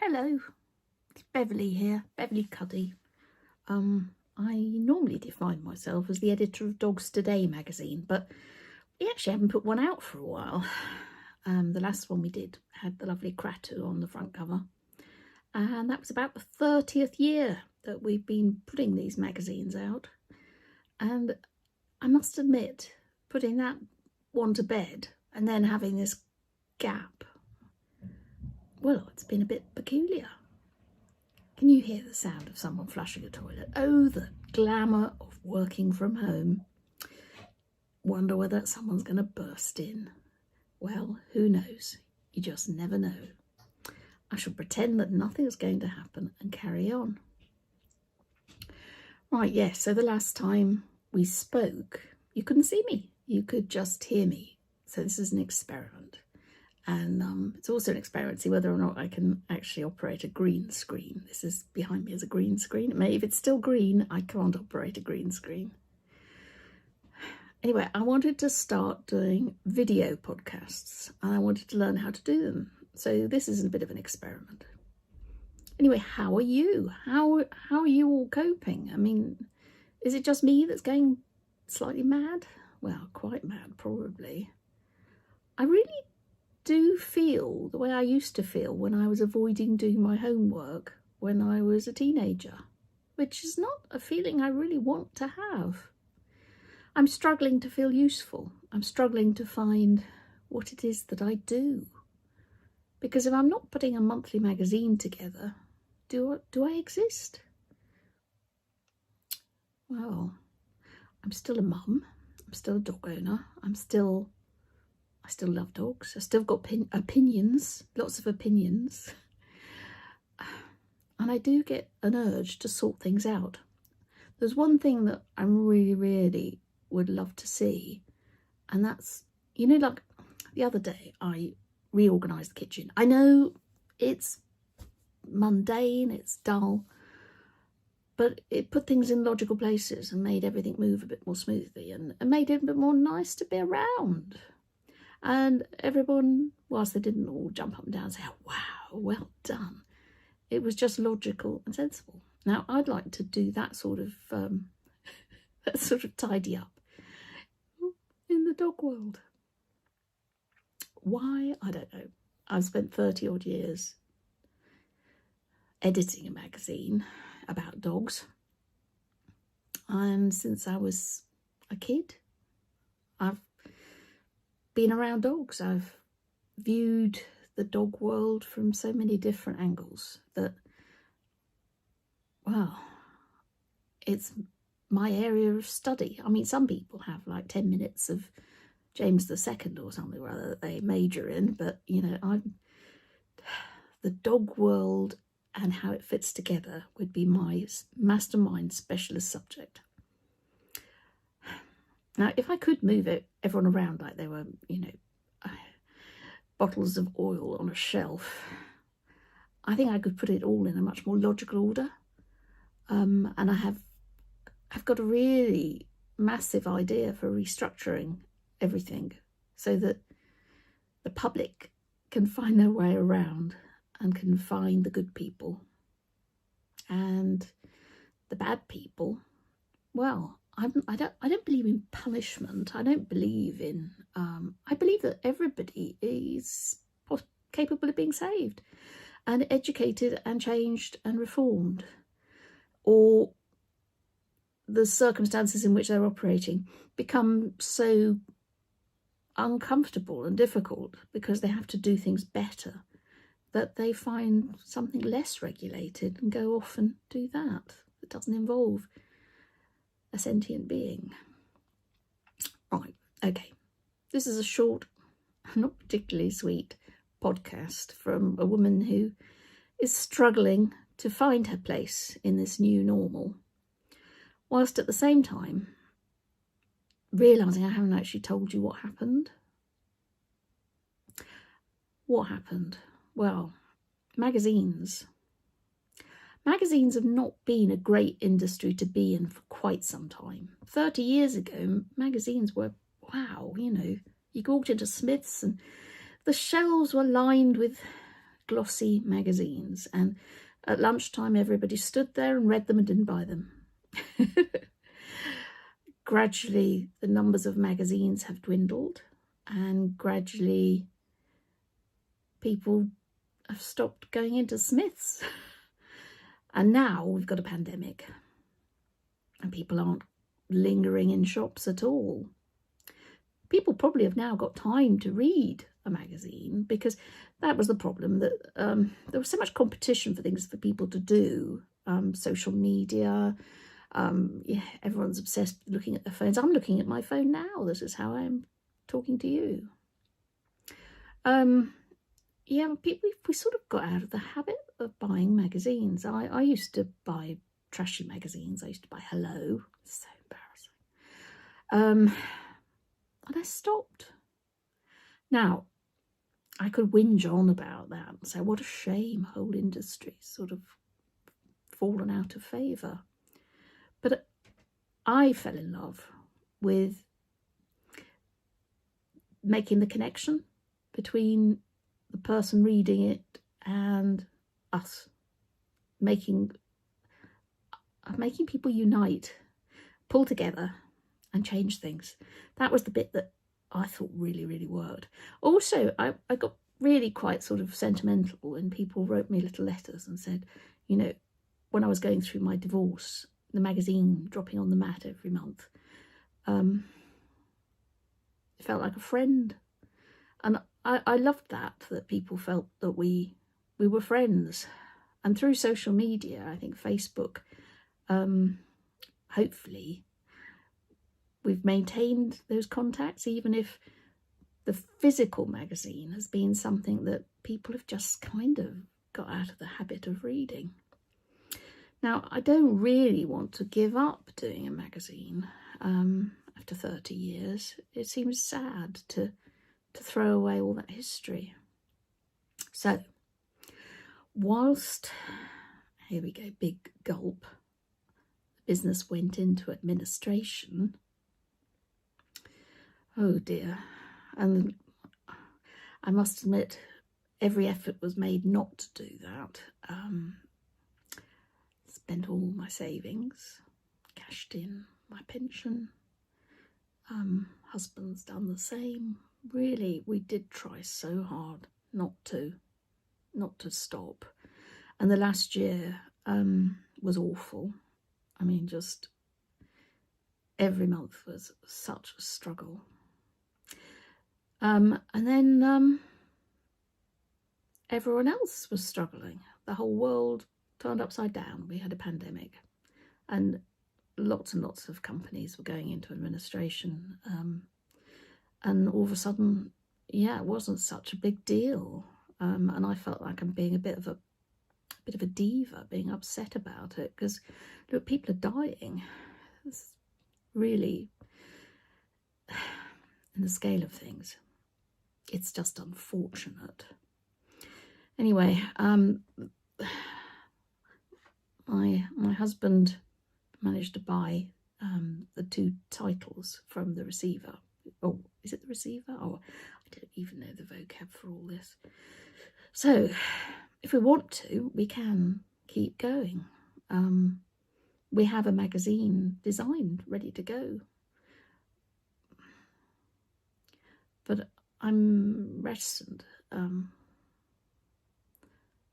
Hello, it's Beverly here, Beverly Cuddy. I normally define myself as the editor of Dogs Today magazine, but we actually haven't put one out for a while. The last one we did had the lovely Kratu on the front cover, and that was about the 30th year that we've been putting these magazines out. And I must admit, putting that one to bed and then having this gap, well, it's been a bit peculiar. Can you hear the sound of someone flushing a toilet? Oh, the glamour of working from home. Wonder whether someone's going to burst in. Well, who knows? You just never know. I shall pretend that nothing is going to happen and carry on. Right, yes, so the last time we spoke, you couldn't see me. You could just hear me. So this is an experiment. And it's also an experiment to see whether or not I can actually operate a green screen. This is behind me as a green screen. If it's still green, I can't operate a green screen. Anyway, I wanted to start doing video podcasts and I wanted to learn how to do them. So this is a bit of an experiment. Anyway, how are you? How are you all coping? I mean, is it just me that's going slightly mad? Well, quite mad, probably. I really do feel the way I used to feel when I was avoiding doing my homework when I was a teenager, which is not a feeling I really want to have. I'm struggling to feel useful. I'm struggling to find what it is that I do. Because if I'm not putting a monthly magazine together, do I exist? Well, I'm still a mum. I'm still a dog owner. I still love dogs. I still got opinions, lots of opinions. And I do get an urge to sort things out. There's one thing that I really, really would love to see. And that's, like the other day, I reorganised the kitchen. I know it's mundane, it's dull, but it put things in logical places and made everything move a bit more smoothly and made it a bit more nice to be around. And everyone, whilst they didn't all jump up and down and say, oh, wow, well done, it was just logical and sensible. Now, I'd like to do that sort of tidy up in the dog world. Why? I don't know. I've spent 30 odd years editing a magazine about dogs. And since I was a kid, I've been around dogs. I've viewed the dog world from so many different angles that, well, it's my area of study. I mean, some people have like 10 minutes of James II or something rather that they major in, but I'm the dog world and how it fits together would be my mastermind specialist subject. Now, if I could move everyone around like they were, bottles of oil on a shelf, I think I could put it all in a much more logical order. And I've got a really massive idea for restructuring everything so that the public can find their way around and can find the good people. And the bad people, well, I don't believe in punishment. I don't believe in, I believe that everybody is capable of being saved and educated and changed and reformed, or the circumstances in which they're operating become so uncomfortable and difficult because they have to do things better that they find something less regulated and go off and do that doesn't involve a sentient being. Right, okay. This is a short, not particularly sweet podcast from a woman who is struggling to find her place in this new normal, whilst at the same time realising I haven't actually told you what happened. What happened? Well, magazines have not been a great industry to be in for quite some time. 30 years ago, magazines were, wow, you walked into Smith's and the shelves were lined with glossy magazines, and at lunchtime everybody stood there and read them and didn't buy them. Gradually the numbers of magazines have dwindled, and gradually people have stopped going into Smiths. And now we've got a pandemic and people aren't lingering in shops at all. People probably have now got time to read a magazine, because that was the problem, that there was so much competition for things for people to do. Social media, yeah, everyone's obsessed with looking at their phones. I'm looking at my phone now. This is how I'm talking to you. Yeah, we sort of got out of the habit of buying magazines. I used to buy trashy magazines. I used to buy Hello. It's so embarrassing. And I stopped. Now, I could whinge on about that and say, what a shame, whole industry's sort of fallen out of favour. But I fell in love with making the connection between the person reading it and us, making people unite, pull together and change things. That was the bit that I thought really, really worked. Also, I got really quite sort of sentimental when people wrote me little letters and said, you know, when I was going through my divorce, the magazine dropping on the mat every month, it felt like a friend. And I loved that people felt that we were friends. And through social media, I think Facebook, hopefully, we've maintained those contacts, even if the physical magazine has been something that people have just kind of got out of the habit of reading. Now, I don't really want to give up doing a magazine after 30 years. It seems sad to throw away all that history. So, whilst, here we go, big gulp, the business went into administration. Oh dear. And I must admit, every effort was made not to do that. Spent all my savings, cashed in my pension. Husband's done the same. Really, we did try so hard not to stop. And the last year was awful. I mean, just every month was such a struggle. And then everyone else was struggling. The whole world turned upside down. We had a pandemic, and lots of companies were going into administration. And all of a sudden, yeah, it wasn't such a big deal. And I felt like I'm being a bit of a diva, being upset about it, because look, people are dying. It's really, in the scale of things, it's just unfortunate. Anyway, my husband managed to buy the 2 titles from the receiver. Oh, is it the receiver? Oh, I don't even know the vocab for all this. So, if we want to, we can keep going. We have a magazine designed, ready to go. But I'm reticent,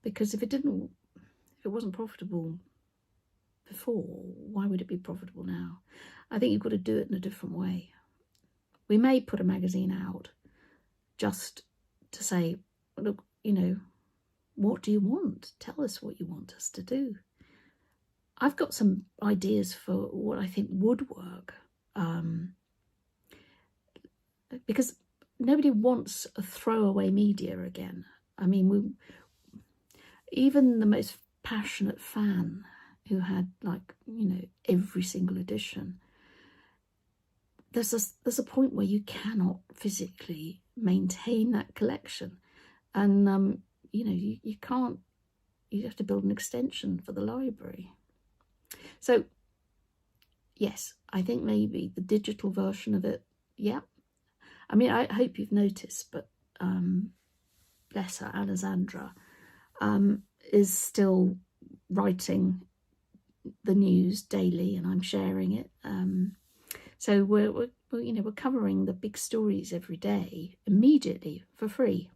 because if it wasn't profitable before, why would it be profitable now? I think you've got to do it in a different way. We may put a magazine out just to say, look, you know, what do you want? Tell us what you want us to do. I've got some ideas for what I think would work, because nobody wants a throwaway media again. I mean, even the most passionate fan who had, like, you know, every single edition, there's a point where you cannot physically maintain that collection, and you know, you can't. You have to build an extension for the library. So yes, I think maybe the digital version of it. Yeah, I mean, I hope you've noticed, but bless her, Alessandra, is still writing the news daily, and I'm sharing it. So we're covering the big stories every day immediately for free.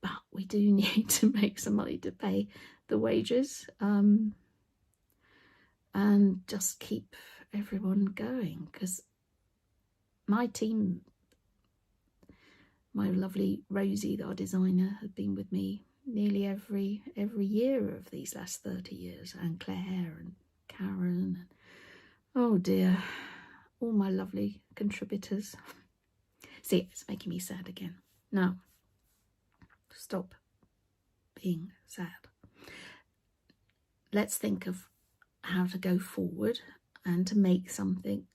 But we do need to make some money to pay the wages, and just keep everyone going, because my team, my lovely Rosie, our designer, had been with me nearly every year of these last 30 years, and Claire and Karen, and oh dear, all my lovely contributors. See, it's making me sad again. Now, stop being sad. Let's think of how to go forward and to make something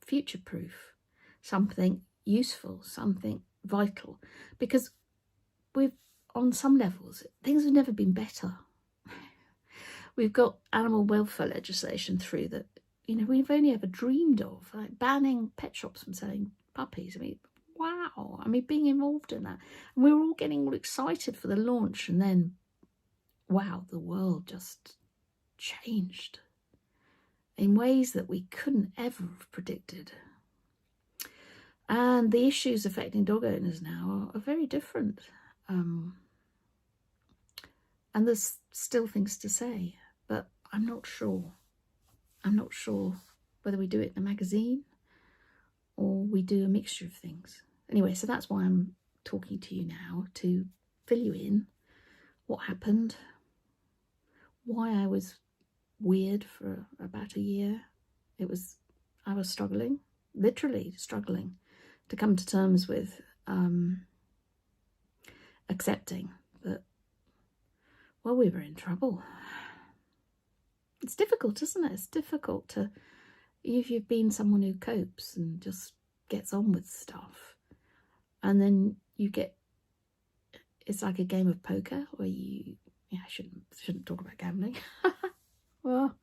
future-proof, something useful, something vital, because we've, on some levels, things have never been better. We've got animal welfare legislation through that, we've only ever dreamed of, like banning pet shops from selling puppies. I mean, wow. I mean, being involved in that. And we were all getting all excited for the launch, and then, wow, the world just changed in ways that we couldn't ever have predicted. And the issues affecting dog owners now are very different. And there's still things to say, but I'm not sure. I'm not sure whether we do it in a magazine or we do a mixture of things. Anyway, so that's why I'm talking to you now, to fill you in what happened, why I was weird for about a year. I was struggling, literally struggling, to come to terms with accepting that, well, we were in trouble. It's difficult, isn't it? It's difficult to, if you've been someone who copes and just gets on with stuff, and then you get, it's like a game of poker where I shouldn't talk about gambling. Well,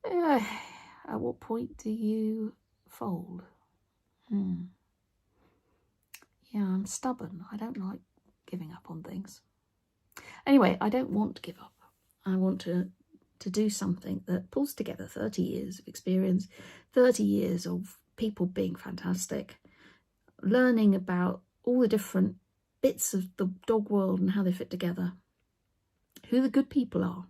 yeah, at what point do you fold? Yeah, I'm stubborn. I don't like giving up on things. Anyway, I don't want to give up. I want to do something that pulls together 30 years of experience, 30 years of people being fantastic, learning about all the different bits of the dog world and how they fit together, who the good people are,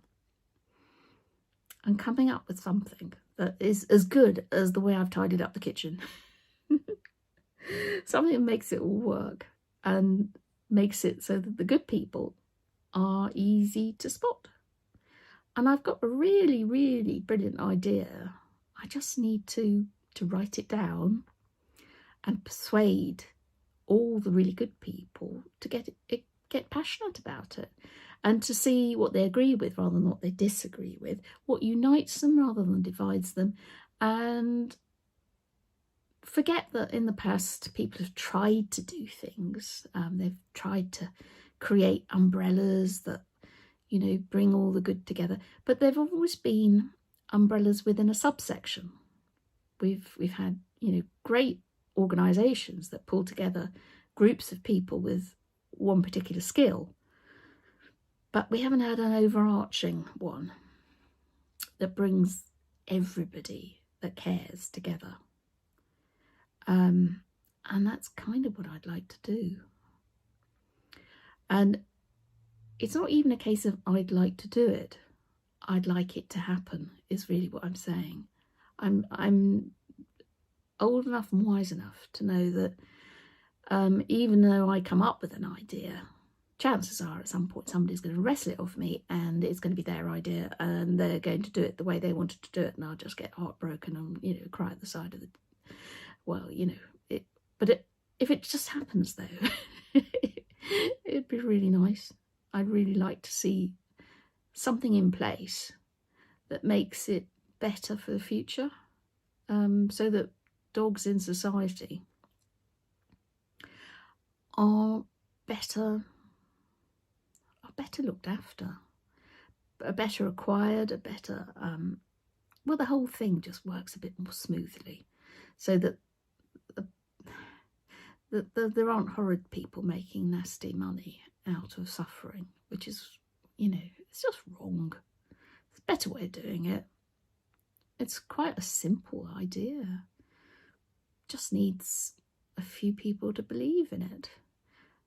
and coming up with something that is as good as the way I've tidied up the kitchen. Something that makes it all work and makes it so that the good people are easy to spot. And I've got a really, really brilliant idea. I just need to write it down and persuade all the really good people to get passionate about it, and to see what they agree with rather than what they disagree with, what unites them rather than divides them, and forget that in the past people have tried to do things. They've tried to create umbrellas that, bring all the good together, but they've always been umbrellas within a subsection. We've had, great organisations that pull together groups of people with one particular skill, but we haven't had an overarching one that brings everybody that cares together. And that's kind of what I'd like to do. And it's not even a case of I'd like to do it. I'd like it to happen is really what I'm saying. I'm old enough and wise enough to know that even though I come up with an idea, chances are at some point somebody's going to wrestle it off me, and it's going to be their idea, and they're going to do it the way they wanted to do it, and I'll just get heartbroken and cry at the side of the, well, it. But if it just happens though, it'd be really nice. I'd really like to see something in place that makes it better for the future, so that dogs in society are better looked after, are better acquired, are better, well, the whole thing just works a bit more smoothly, so that there aren't horrid people making nasty money out of suffering, which is, you know, it's just wrong. There's a better way of doing it. It's quite a simple idea. Just needs a few people to believe in it.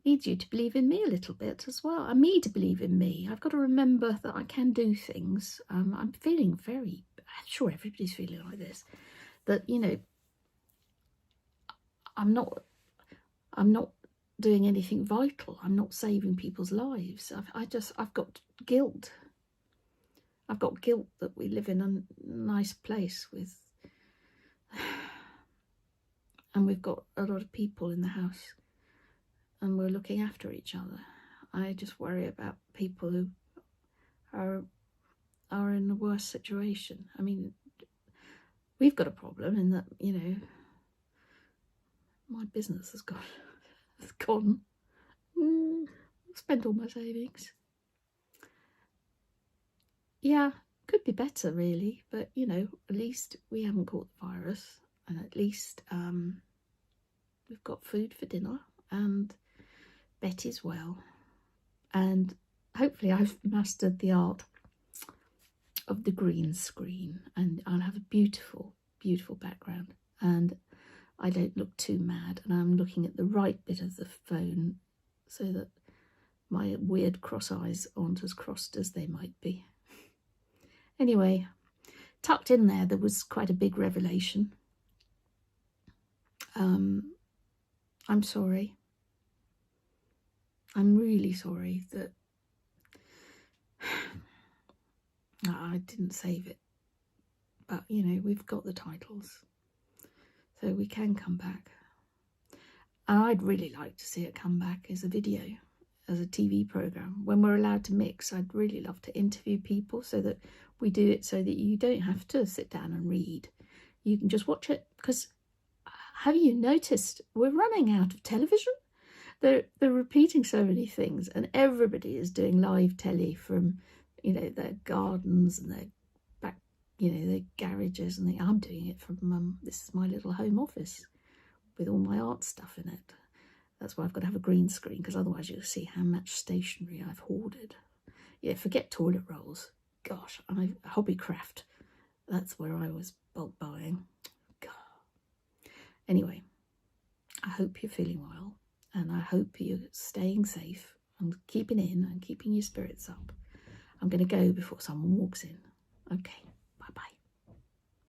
Needs you to believe in me a little bit as well, and me to believe in me. I've got to remember that I can do things. I'm feeling I'm sure everybody's feeling like this, that, you know, I'm not doing anything vital. I'm not saving people's lives. I've got guilt. I've got guilt that we live in a nice place with, and we've got a lot of people in the house, and we're looking after each other. I just worry about people who are in a worse situation. I mean, we've got a problem in that, you know, my business has gone. It's gone. Spent all my savings. Yeah, could be better really, but you know, at least we haven't caught the virus, and at least we've got food for dinner, and Betty's well, and hopefully I've mastered the art of the green screen, and I'll have a beautiful, beautiful background, and I don't look too mad, and I'm looking at the right bit of the phone so that my weird cross eyes aren't as crossed as they might be. Anyway, tucked in there was quite a big revelation. I'm sorry. I'm really sorry that I didn't save it. But, you know, we've got the titles, so we can come back. And I'd really like to see it come back as a video, as a TV programme. When we're allowed to mix, I'd really love to interview people so that we do it so that you don't have to sit down and read. You can just watch it, because have you noticed we're running out of television? They're repeating so many things, and everybody is doing live telly from, you know, their gardens and their back, you know, their garages, and I'm doing it from this is my little home office with all my art stuff in it. That's why I've got to have a green screen, because otherwise you'll see how much stationery I've hoarded. Yeah, forget toilet rolls. Gosh, Hobbycraft. That's where I was bulk buying. God. Anyway, I hope you're feeling well, and I hope you're staying safe and keeping in and keeping your spirits up. I'm going to go before someone walks in. Okay.